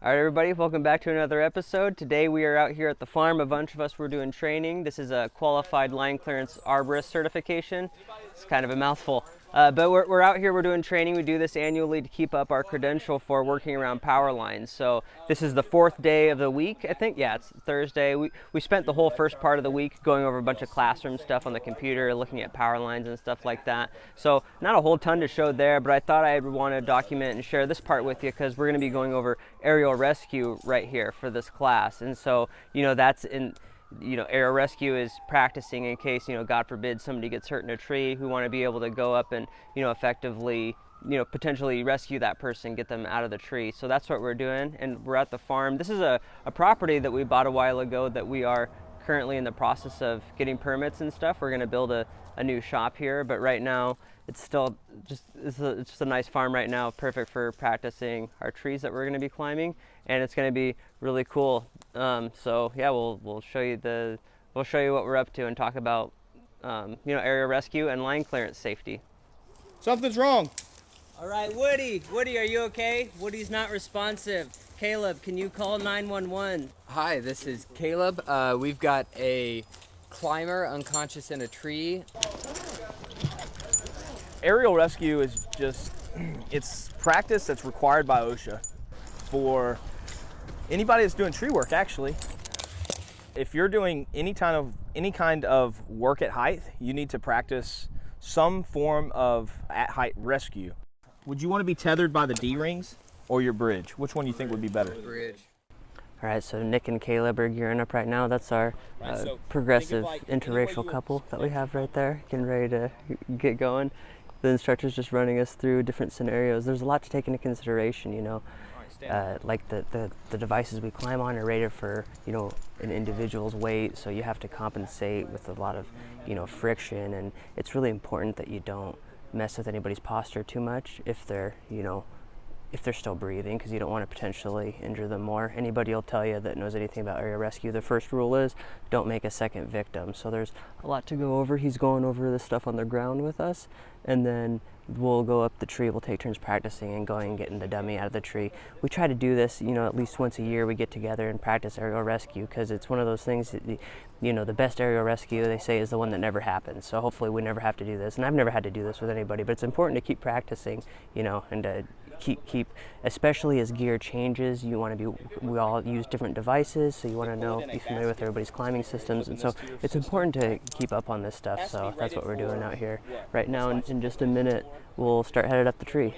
All right, everybody, welcome back to another episode. Today we are out here at the farm. A bunch of us were doing training. This is a qualified line clearance arborist certification. It's kind of a mouthful. But we're out here, we're doing training. We do this annually to keep up our credential for working around power lines. So this is the fourth day of the week, I think. Yeah, it's Thursday. We spent the whole first part of the week going over a bunch of classroom stuff on the computer, looking at power lines and stuff like that. So not a whole ton to show there, but I thought I'd want to document and share this part with you because we're going to be going over aerial rescue right here for this class. And so, that's in... aerial rescue is practicing in case, God forbid somebody gets hurt in a tree. We want to be able to go up and, effectively, potentially rescue that person, get them out of the tree. So that's what we're doing, and we're at the farm. This is a property that we bought a while ago that we are currently in the process of getting permits and stuff. We're going to build a new shop here, but right now it's still it's just a nice farm right now, perfect for practicing our trees that we're going to be climbing, and it's going to be really cool. So yeah, we'll show you what we're up to and talk about aerial rescue and line clearance safety. Something's wrong. All right, Woody, are you okay? Woody's not responsive. Caleb, can you call 911? Hi, this is Caleb. We've got a climber unconscious in a tree. Aerial rescue is it's practice that's required by OSHA for anybody that's doing tree work, actually. If you're doing any kind of work at height, you need to practice some form of at height rescue. Would you want to be tethered by the D-rings or your bridge? Which one do you think would be better? Bridge. All right, so Nick and Caleb are gearing up right now. That's our progressive interracial couple that we have right there, getting ready to get going. The instructor's just running us through different scenarios. There's a lot to take into consideration, like the devices we climb on are rated for, an individual's weight, so you have to compensate with a lot of, friction, and it's really important that you don't mess with anybody's posture too much if they're still breathing, because you don't want to potentially injure them more. Anybody will tell you that knows anything about aerial rescue, the first rule is don't make a second victim. So there's a lot to go over. He's going over this stuff on the ground with us, and then we'll go up the tree. We'll take turns practicing and going and getting the dummy out of the tree. We try to do this, at least once a year. We get together and practice aerial rescue because it's one of those things that, the best aerial rescue, they say, is the one that never happens. So hopefully we never have to do this. And I've never had to do this with anybody, but it's important to keep practicing, and to keep, especially as gear changes, we all use different devices, so you want to be familiar with everybody's climbing systems, and so it's important to keep up on this stuff. So that's what we're doing out here right now. In just a minute, we'll start headed up the tree.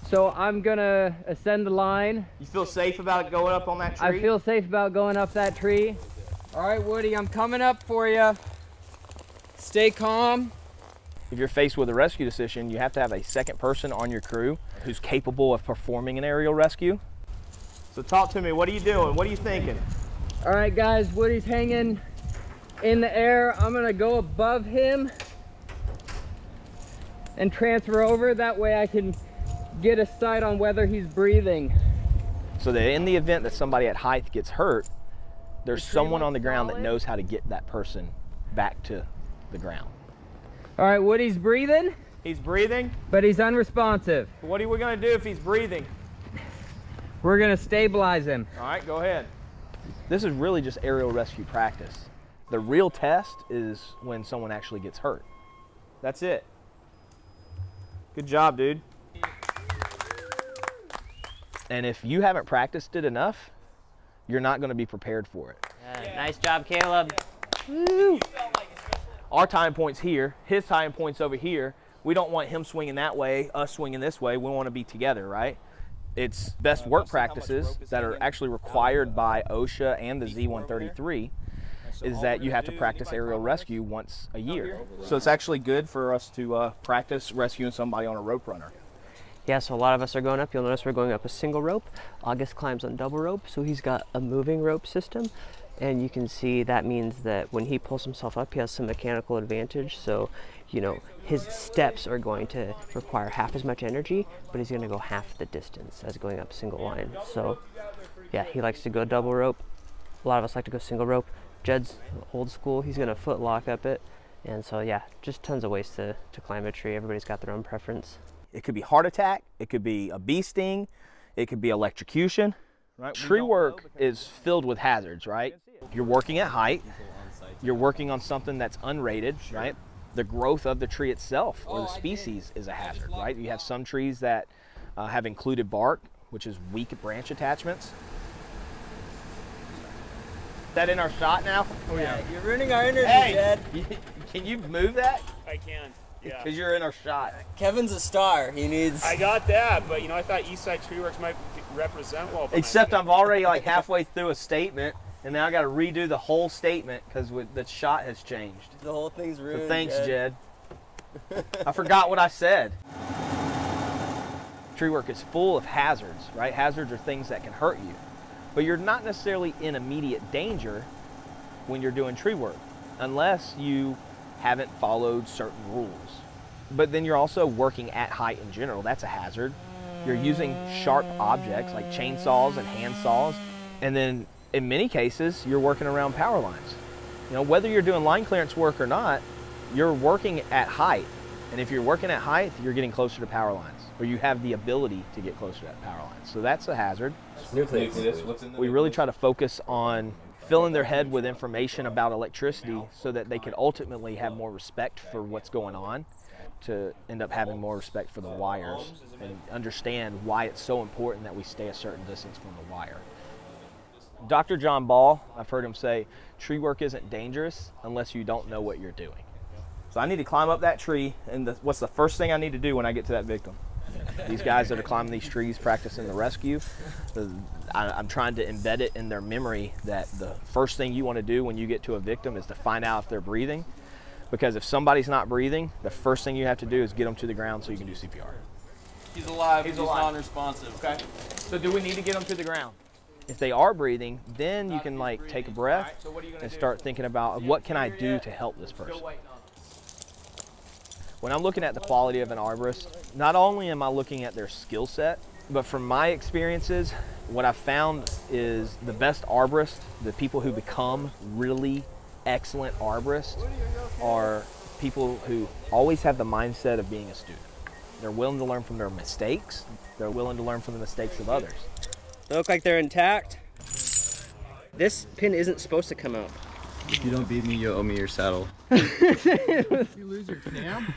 So I'm gonna ascend the line. You feel safe about going up on that tree? I feel safe about going up that tree. All right, Woody, I'm coming up for you. Stay calm. If you're faced with a rescue decision, you have to have a second person on your crew who's capable of performing an aerial rescue. So talk to me, what are you doing? What are you thinking? All right, guys, Woody's hanging in the air. I'm gonna go above him and transfer over. That way I can get a sight on whether he's breathing. So that in the event that somebody at height gets hurt, there's someone on the ground that knows how to get that person back to the ground. All right, Woody's breathing. He's breathing? But he's unresponsive. What are we gonna do if he's breathing? We're gonna stabilize him. All right, go ahead. This is really just aerial rescue practice. The real test is when someone actually gets hurt. That's it. Good job, dude. And if you haven't practiced it enough, you're not gonna be prepared for it. Nice job, Caleb. Woo. Our time point's here, his time point's over here. We don't want him swinging that way, us swinging this way. We want to be together, right? It's best work practices that are actually required by OSHA and the Z133 is that you have to practice aerial rescue once a year. So it's actually good for us to practice rescuing somebody on a rope runner. Yeah, so a lot of us are going up. You'll notice we're going up a single rope. August climbs on double rope, so he's got a moving rope system. And you can see that means that when he pulls himself up, he has some mechanical advantage. So, his steps are going to require half as much energy, but he's going to go half the distance as going up single line. So, yeah, he likes to go double rope. A lot of us like to go single rope. Judd's old school. He's going to foot lock up it. And so, yeah, just tons of ways to climb a tree. Everybody's got their own preference. It could be heart attack. It could be a bee sting. It could be electrocution. Right? Tree work is filled with hazards, right? You're working at height. You're working on something that's unrated, right? The growth of the tree itself or the species is a hazard, right? You have some trees that have included bark, which is weak branch attachments. Is that in our shot now? Oh yeah. You're ruining our interview, Hey, Jed. Can you move that? I can. Yeah. Because you're in our shot. Kevin's a star. He needs. I got that, but you know, I thought Eastside Tree Works might represent well. Except I'm already like halfway through a statement, and now I got to redo the whole statement because the shot has changed. The whole thing's ruined. So thanks, Jed. I forgot what I said. Tree work is full of hazards, right? Hazards are things that can hurt you, but you're not necessarily in immediate danger when you're doing tree work, unless you haven't followed certain rules. But then you're also working at height in general. That's a hazard. You're using sharp objects like chainsaws and hand saws. And then in many cases, you're working around power lines. You know, whether you're doing line clearance work or not, you're working at height. And if you're working at height, you're getting closer to power lines, or you have the ability to get closer to that power lines. So that's a hazard. Nucleus. What's in the We really try to focus on filling their head with information about electricity so that they can ultimately have more respect for what's going on, to end up having more respect for the wires and understand why it's so important that we stay a certain distance from the wire. Dr. John Ball, I've heard him say, tree work isn't dangerous unless you don't know what you're doing. So I need to climb up that tree, and what's the first thing I need to do when I get to that victim? These guys that are climbing these trees practicing the rescue, I'm trying to embed it in their memory that the first thing you want to do when you get to a victim is to find out if they're breathing. Because if somebody's not breathing, the first thing you have to do is get them to the ground so you can do CPR. He's alive. He's He's alive. non-responsive. Okay. So do we need to get them to the ground? If they are breathing, then you can like take a breath and start thinking about what can I do to help this person. When I'm looking at the quality of an arborist, not only am I looking at their skill set, but from my experiences, what I've found is the best arborists, the people who become really excellent arborists, are people who always have the mindset of being a student. They're willing to learn from their mistakes. They're willing to learn from the mistakes of others. They look like they're intact. This pin isn't supposed to come out. If you don't beat me, you owe me your saddle. You lose your cam?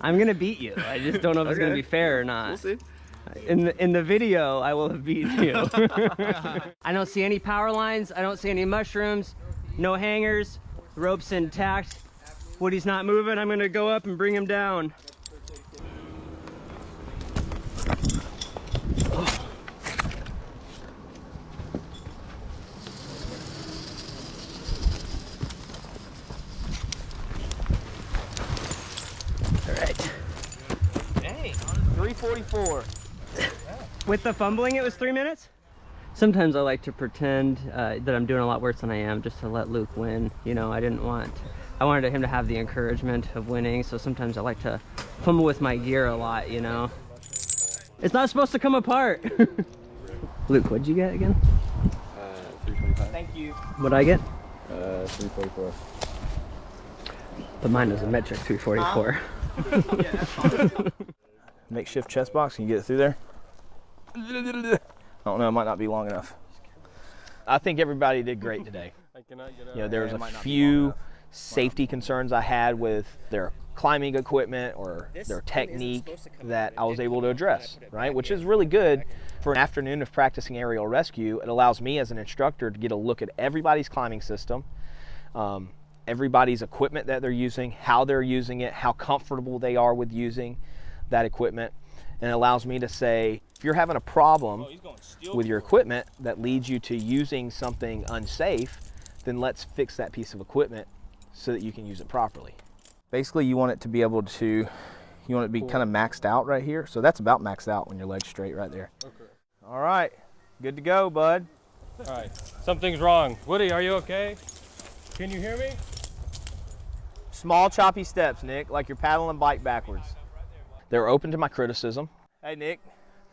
I'm gonna beat you. I just don't know if it's gonna be fair or not. We'll see. In the video, I will have beaten you. I don't see any power lines. I don't see any mushrooms. No hangers. The rope's intact. Woody's not moving. I'm gonna go up and bring him down. All right. Dang, 344. With the fumbling, it was 3 minutes? Sometimes I like to pretend that I'm doing a lot worse than I am just to let Luke win. You know, I wanted him to have the encouragement of winning, so sometimes I like to fumble with my gear a lot, you know? It's not supposed to come apart. Luke, what'd you get again? 325. Thank you. What'd I get? 344. But mine was a metric 344. Yeah, that's fine. Makeshift chest box, can you get it through there? I don't know, it might not be long enough. I think everybody did great today. You know, there was a few safety concerns I had with their climbing equipment or their technique that I was able to address, right? Which is really good for an afternoon of practicing aerial rescue. It allows me as an instructor to get a look at everybody's climbing system, everybody's equipment that they're using, how they're using it, how comfortable they are with using that equipment. And it allows me to say, if you're having a problem with your equipment that leads you to using something unsafe, then let's fix that piece of equipment so that you can use it properly. Basically, you want it to be able to, you want it to be kind of maxed out right here. So that's about maxed out when your leg's straight right there. Okay. All right, good to go, bud. All right, something's wrong. Woody, are you okay? Can you hear me? Small choppy steps, Nick, like you're paddling bike backwards. They're open to my criticism. Hey, Nick,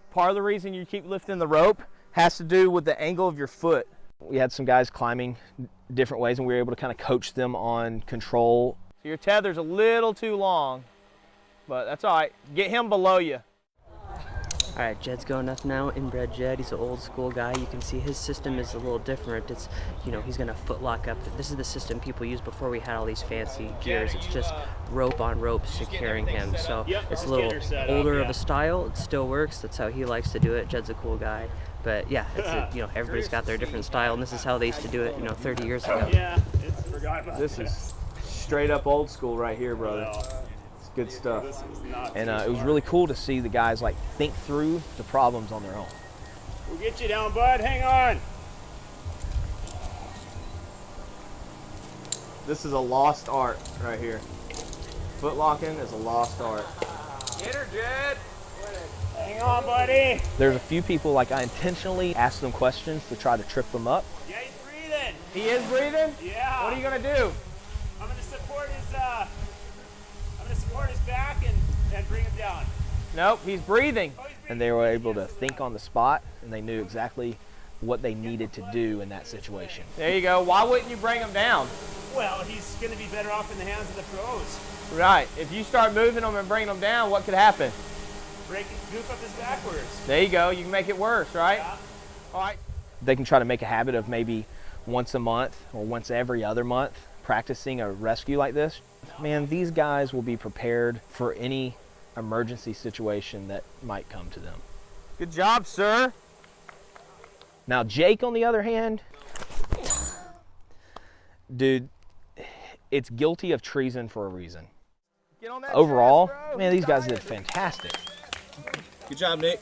part of the reason you keep lifting the rope has to do with the angle of your foot. We had some guys climbing different ways, and we were able to kind of coach them on control. So your tether's a little too long, but that's all right. Get him below you. All right, Jed's going up now. Inbred Jed, he's an old school guy. You can see his system is a little different. It's, you know, he's gonna foot lock up. This is the system people used before we had all these fancy gears. It's just rope on rope securing him. So it's a little older of a style. It still works. That's how he likes to do it. Jed's a cool guy. But yeah, it's you know, everybody's got their different style, and this is how they used to do it, you know, 30 years ago. Yeah, forgot about This is straight up old school right here, brother. It's good stuff. This is not And it was really cool to see the guys like think through the problems on their own. We'll get you down, bud. Hang on. This is a lost art right here. Foot locking is a lost art. Get her, Jed. Hang on, buddy. There's a few people like I intentionally ask them questions to try to trip them up. Yeah, he's breathing. He is breathing? Yeah. What are you gonna do? I'm gonna support his back and bring him down. Nope, he's breathing. Oh, he's breathing. And they were able to think on the spot, and they knew exactly what they needed to do in that situation. There you go. Why wouldn't you bring him down? Well, he's gonna be better off in the hands of the pros. Right. If you start moving them and bringing them down, what could happen? Goof up his backwards. There you go. You can make it worse, right? Yeah. All right. They can try to make a habit of maybe once a month or once every other month practicing a rescue like this. Man, these guys will be prepared for any emergency situation that might come to them. Good job, sir. Now, Jake, on the other hand, dude, it's guilty of treason for a reason. Overall, man, these guys did fantastic. Good job, Nick.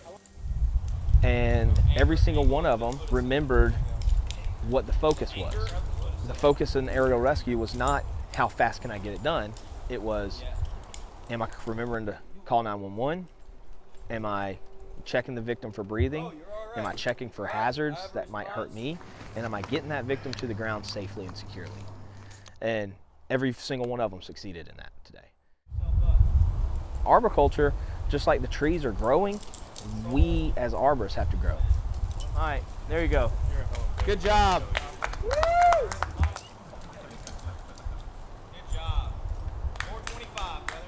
And every single one of them remembered what the focus was. The focus in aerial rescue was not how fast can I get it done. It was, am I remembering to call 911? Am I checking the victim for breathing? Am I checking for hazards that might hurt me? And am I getting that victim to the ground safely and securely? And every single one of them succeeded in that today. Arboriculture, just like the trees are growing, we as arborists have to grow. All right, there you go. Good job. Woo! Good job. 425, brother.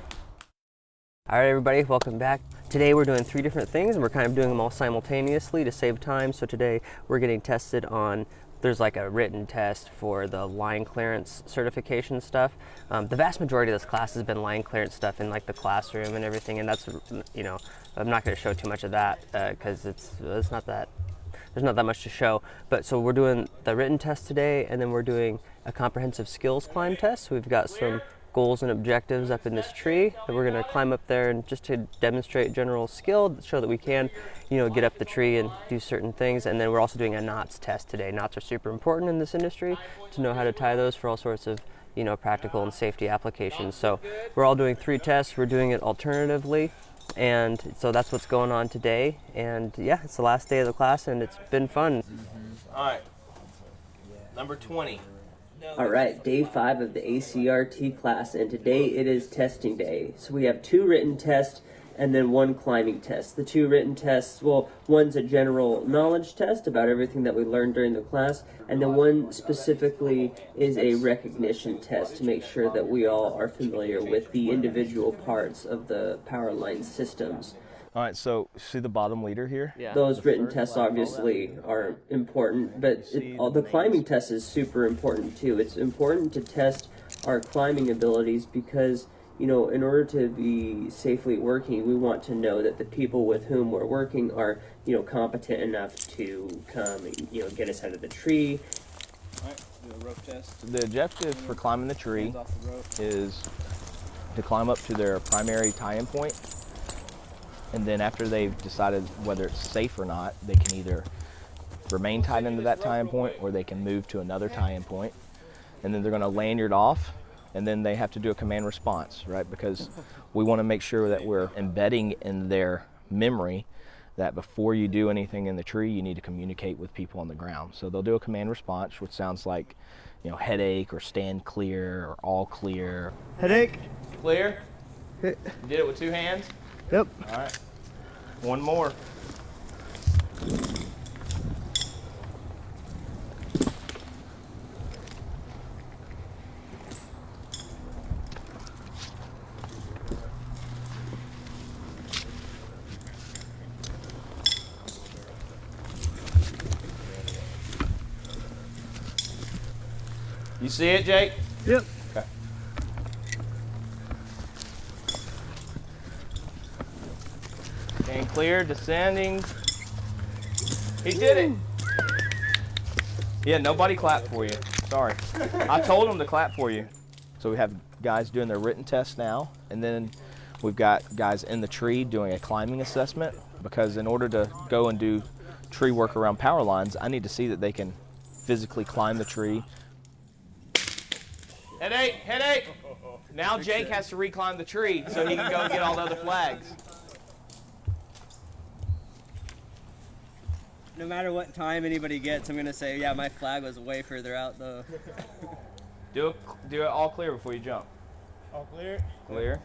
All right, everybody, welcome back. Today we're doing 3 different things, and we're kind of doing them all simultaneously to save time. So today we're getting tested on, there's like a written test for the line clearance certification stuff. The vast majority of this class has been line clearance stuff in like the classroom and everything, and that's, you know, I'm not going to show too much of that because it's not that, there's not that much to show. But so we're doing the written test today, and then we're doing a comprehensive skills climb test. So we've got some goals and objectives up in this tree that we're going to climb up there, and just to demonstrate general skill, show that we can, you know, get up the tree and do certain things. And then we're also doing a knots test today. Knots are super important in this industry to know how to tie those for all sorts of, you know, practical and safety applications. So we're all doing 3 tests. We're doing it alternatively, and so that's what's going on today. And yeah, it's the last day of the class, and it's been fun. All right, number 20. All right, day 5 of the ACRT class, and today it is testing day. So we have 2 written tests and then 1 climbing test. The 2 written tests, well, one's a general knowledge test about everything that we learned during the class, and then one specifically is a recognition test to make sure that we all are familiar with the individual parts of the power line systems. All right, so see the bottom leader here? Yeah. Those written tests obviously are important, but the climbing test is super important too. It's important to test our climbing abilities because, you know, in order to be safely working, we want to know that the people with whom we're working are, you know, competent enough to come and, you know, get us out of the tree. All right, do a rope test. The objective for climbing the tree Hands off the rope. is to climb up to their primary tie-in point. And then after they've decided whether it's safe or not, they can either remain tied into that tie-in point or they can move to another tie-in point. And then they're going to lanyard off, and then they have to do a command response, right? Because we want to make sure that we're embedding in their memory that before you do anything in the tree, you need to communicate with people on the ground. So they'll do a command response, which sounds like, you know, headache or stand clear or all clear. Headache. Clear? You did it with 2 hands? Yep. All right, 1 more. see it, Jake? Yep. Okay. Getting clear, descending. He did it. Yeah, nobody clapped for you. Sorry. I told him to clap for you. So we have guys doing their written test now, and then we've got guys in the tree doing a climbing assessment, because in order to go and do tree work around power lines, I need to see that they can physically climb the tree. Headache, headache. Now Jake has to reclimb the tree so he can go and get all the other flags. No matter what time anybody gets, I'm gonna say, yeah, my flag was way further out though. Do it all clear before you jump. All clear? Clear.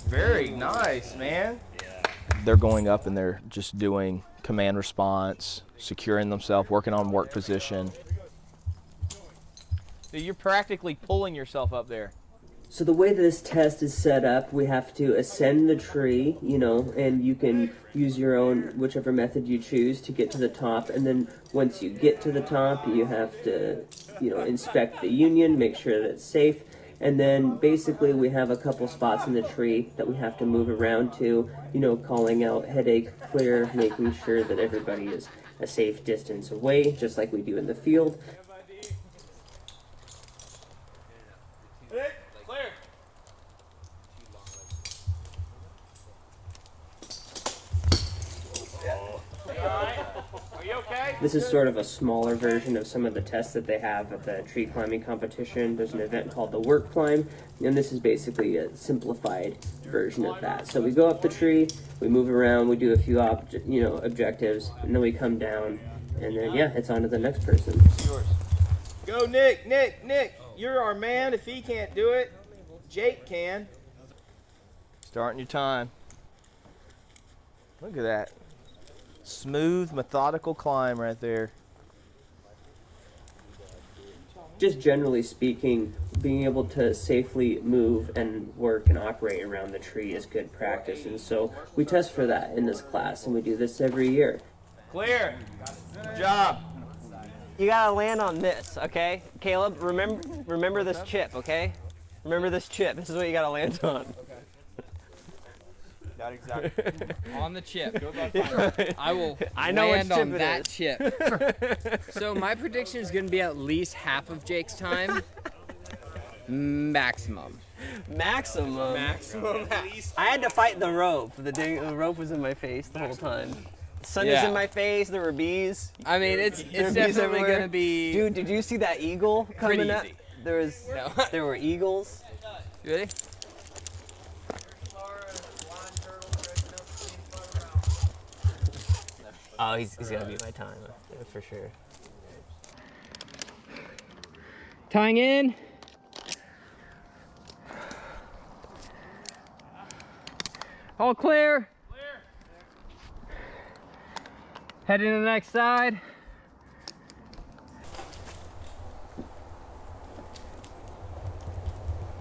Very nice, man. Yeah. They're going up and they're just doing command response, securing themselves, working on work position. So you're practically pulling yourself up there. So the way this test is set up, we have to ascend the tree, you know, and you can use your own, whichever method you choose to get to the top. And then once you get to the top, you have to, you know, inspect the union, make sure that it's safe. And then basically we have a couple spots in the tree that we have to move around to, you know, calling out headache, clear, making sure that everybody is a safe distance away, just like we do in the field. This is sort of a smaller version of some of the tests that they have at the tree climbing competition. There's an event called the Work Climb, and this is basically a simplified version of that. So we go up the tree, we move around, we do a few objectives, and then we come down, and then yeah, it's on to the next person. It's yours. Go Nick, Nick, you're our man. If he can't do it, Jake can. Starting your time. Look at that. Smooth, methodical climb right there. Just generally speaking, being able to safely move and work and operate around the tree is good practice, and so we test for that in this class, and we do this every year. Clear. Good job. You gotta land on this, okay? Caleb, remember this chip, okay? Remember this chip. This is what you gotta land on. Not exactly. On the chip. I will know land on chip that chip. So my prediction is going to be at least half of Jake's time. Maximum. Maximum. At least. I had to fight the rope. The rope was in my face the whole time. The sun is in my face. There were bees. I mean, it's definitely going to be. Dude, did you see that eagle coming up? Easy. There were eagles. You ready? Oh, he's gonna beat my time for sure. Tying in. All clear. Heading to the next side.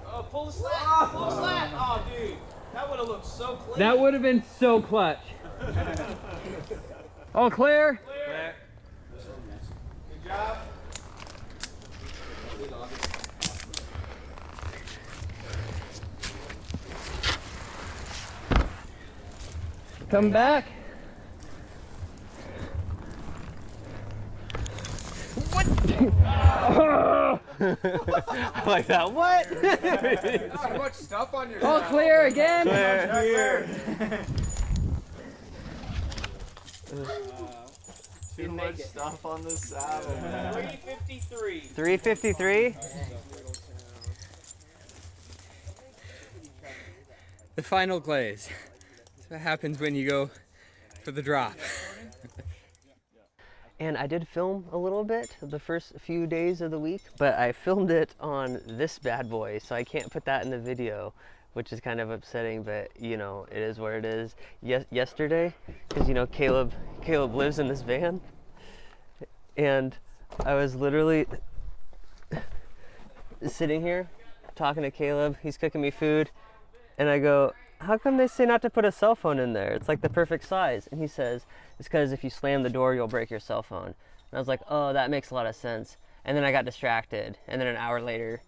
Oh, pull the slat. Pull the slat. Oh, dude. That would have looked so clean. That would have been so clutch. All clear? Clear. Good job. Come back. What? I like that. What? So much stuff on your All clear again. Clear. Too much stuff on the saddle, man. 353. 353. The final glaze. That's what happens when you go for the drop. And I did film a little bit the first few days of the week, but I filmed it on this bad boy, so I can't put that in the video, which is kind of upsetting, but you know, it is what it is. Yesterday, because you know, Caleb lives in this van, and I was literally sitting here talking to Caleb. He's cooking me food, and I go, how come they say not to put a cell phone in there? It's like the perfect size. And he says, it's because if you slam the door, you'll break your cell phone. And I was like, oh, that makes a lot of sense. And then I got distracted. And then an hour later,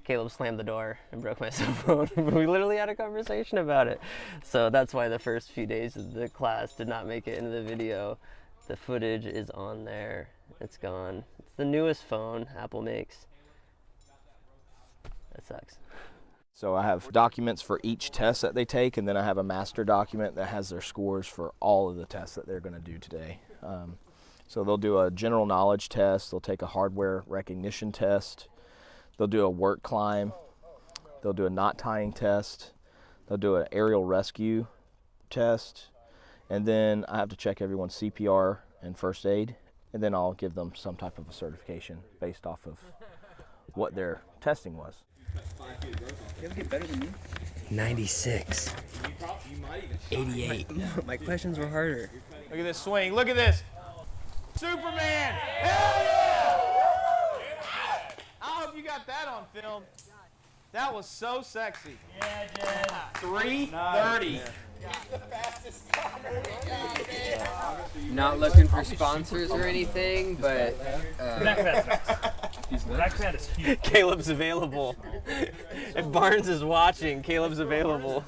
Caleb slammed the door and broke my cell phone. We literally had a conversation about it. So that's why the first few days of the class did not make it into the video. The footage is on there. It's gone. It's the newest phone Apple makes. That sucks. So I have documents for each test that they take, and then I have a master document that has their scores for all of the tests that they're going to do today. So they'll do a general knowledge test, they'll take a hardware recognition test, they'll do a work climb, they'll do a knot tying test, they'll do an aerial rescue test, and then I have to check everyone's CPR and first aid, and then I'll give them some type of a certification based off of what their testing was. 96. 88. My questions were harder. Look at this swing. Look at this. Superman. Hell yeah! I hope you got that on film. That was so sexy. Yeah, Jed. 3:30. Not looking for sponsors or anything, but Black Fan is huge. Caleb's available. If Barnes is watching, Caleb's available.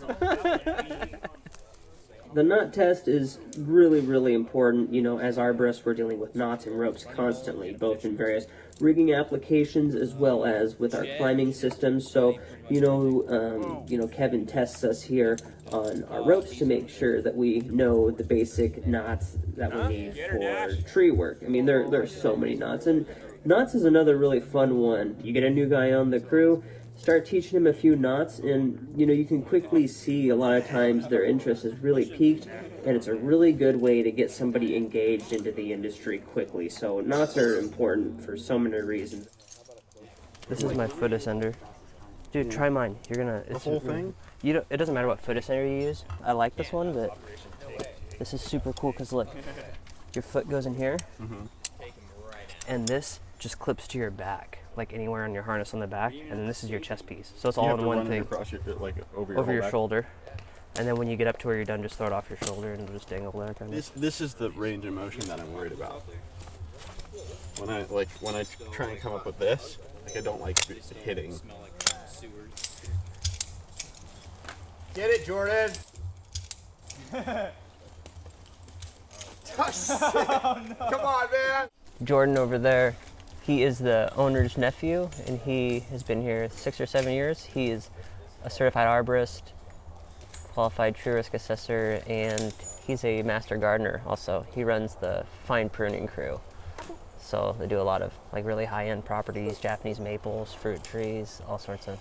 The knot test is really, really important. You know, as arborists, we're dealing with knots and ropes constantly, both in various rigging applications as well as with our climbing systems. So, Kevin tests us here on our ropes to make sure that we know the basic knots that we need for tree work. I mean, there are so many knots, and knots is another really fun one. You get a new guy on the crew, start teaching him a few knots, and you can quickly see a lot of times their interest is really piqued, and it's a really good way to get somebody engaged into the industry quickly. So knots are important for so many reasons. This is my foot ascender. Dude, try mine. You're gonna the whole thing? It doesn't matter what foot ascender you use. I like this one, but this is super cool because look, your foot goes in here, and this just clips to your back, like anywhere on your harness on the back, and then this is your chest piece. So it's all in one thing. Across your, like, over your shoulder. And then when you get up to where you're done, just throw it off your shoulder and it'll just dangle there. Kind of. This is the range of motion that I'm worried about. When I try and come up with this, I don't like hitting. Get it, Jordan. Come on, man. Jordan over there, he is the owner's nephew, and he has been here 6 or 7 years. He is a certified arborist, qualified tree risk assessor, and he's a master gardener also. He runs the fine pruning crew. So they do a lot of really high-end properties, Japanese maples, fruit trees, all sorts of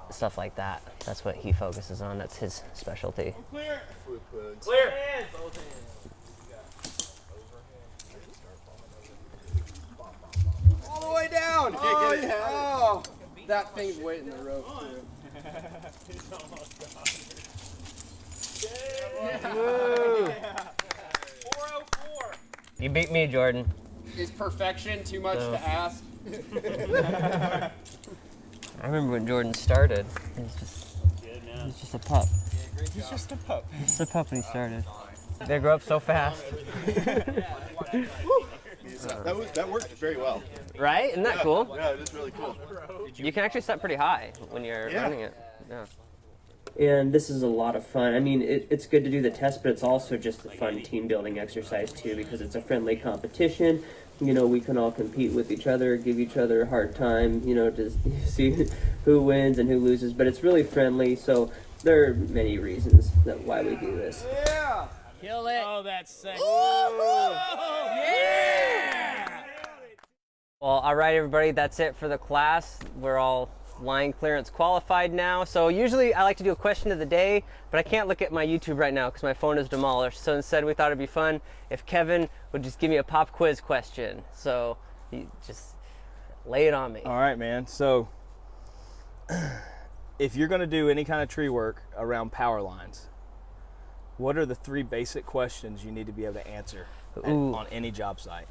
stuff like that. That's what he focuses on. That's his specialty. Clear. Clear. All the way down. Oh, yeah. Oh, that thing's waiting the rope too. Yeah. 404. You beat me, Jordan. Is perfection too much to ask? I remember when Jordan started. He was just a pup. He's just a pup. He's just a pup when he started. They grow up so fast. That worked very well. Right? Isn't that cool? Yeah, it is really cool. You can actually set pretty high when you're running it. Yeah. And this is a lot of fun. I mean, it's good to do the test, but it's also just a fun team building exercise too, because it's a friendly competition. We can all compete with each other, give each other a hard time, to see who wins and who loses. But it's really friendly, so there are many reasons why we do this. Yeah. Kill it. Oh, that's sick. Yeah! Well, all right, everybody, that's it for the class. We're all line clearance qualified now. So usually I like to do a question of the day, but I can't look at my YouTube right now because my phone is demolished. So instead we thought it'd be fun if Kevin would just give me a pop quiz question. So you just lay it on me. All right, man. So if you're going to do any kind of tree work around power lines, what are the 3 basic questions you need to be able to answer on any job site?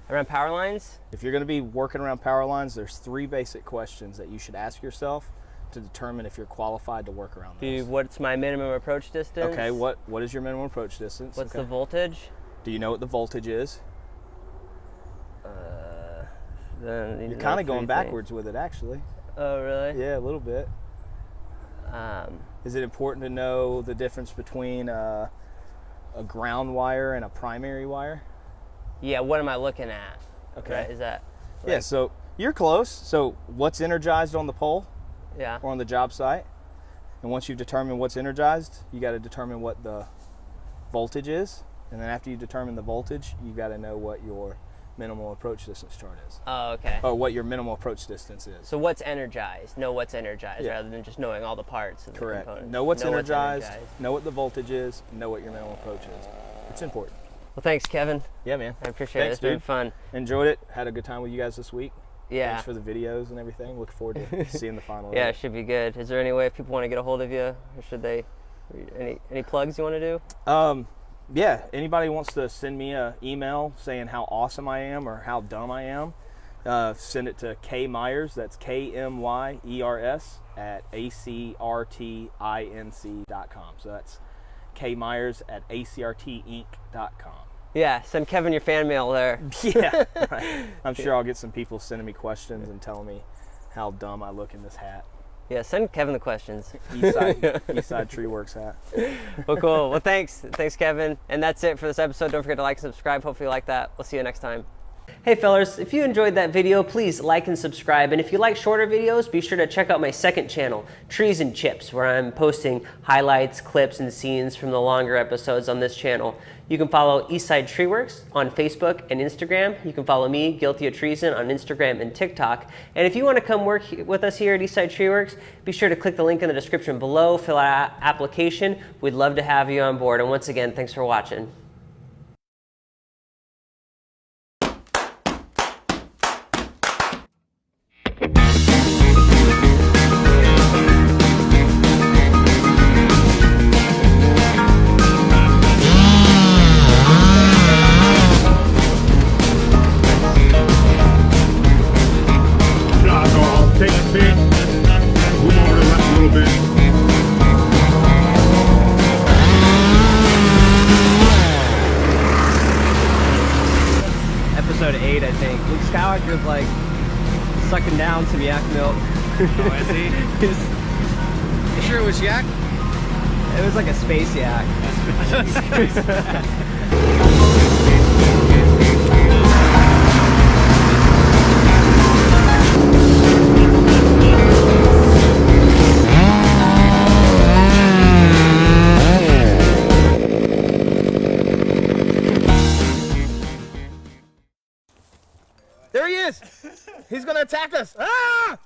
Around power lines? If you're going to be working around power lines, there's 3 basic questions that you should ask yourself to determine if you're qualified to work around those. What's my minimum approach distance? Okay, what is your minimum approach distance? What's the voltage? Do you know what the voltage is? then You're kind of going backwards with it, actually. Oh, really? Yeah, a little bit. Is it important to know the difference between a ground wire and a primary wire? Yeah, what am I looking at? Okay. Right, is that? Yeah, so you're close. So what's energized on the pole? Yeah. Or on the job site? And once you've determined what's energized, you got to determine what the voltage is. And then after you determine the voltage, you got to know what your minimal approach distance chart is. Oh, okay. Or what your minimal approach distance is. So what's energized? Know what's energized Yeah. rather than just knowing all the parts of the Correct. components. Know what's energized, know what the voltage is, know what your minimal approach is. It's important. Well, thanks, Kevin. Yeah, man. I appreciate Thanks, it. It's been dude. fun. Enjoyed it. Had a good time with you guys this week. Yeah. Thanks for the videos and everything. Look forward to seeing the final. Yeah, it should be good. Is there any way if people want to get a hold of you, or should they? Any plugs you want to do? Yeah. Anybody wants to send me an email saying how awesome I am or how dumb I am, send it to K Myers. That's KMYERS at ACRTINC.com. So that's K Myers at ACRTinc.com. Yeah, send Kevin your fan mail there. Yeah, right. I'm sure I'll get some people sending me questions and telling me how dumb I look in this hat. Yeah, send Kevin the questions. Eastside Tree Works hat. Well, cool. Well, thanks, Kevin. And that's it for this episode. Don't forget to like and subscribe. Hopefully you like that. We'll see you next time. Hey fellers, if you enjoyed that video, please like and subscribe. And if you like shorter videos, be sure to check out my second channel, Trees and Chips, where I'm posting highlights, clips, and scenes from the longer episodes on this channel. You can follow Eastside Tree Works on Facebook and Instagram. You can follow me, Guilty of Treason, on Instagram and TikTok. And if you want to come work with us here at Eastside Tree Works, be sure to click the link in the description below, fill out an application. We'd love to have you on board. And once again, thanks for watching. Take a pick. Move over to the left a little bit. Episode 8, I think. Luke Skywalker's like sucking down some yak milk. Oh, is he? You sure it was yak? It was like a space yak. There he is. He's going to attack us. Ah!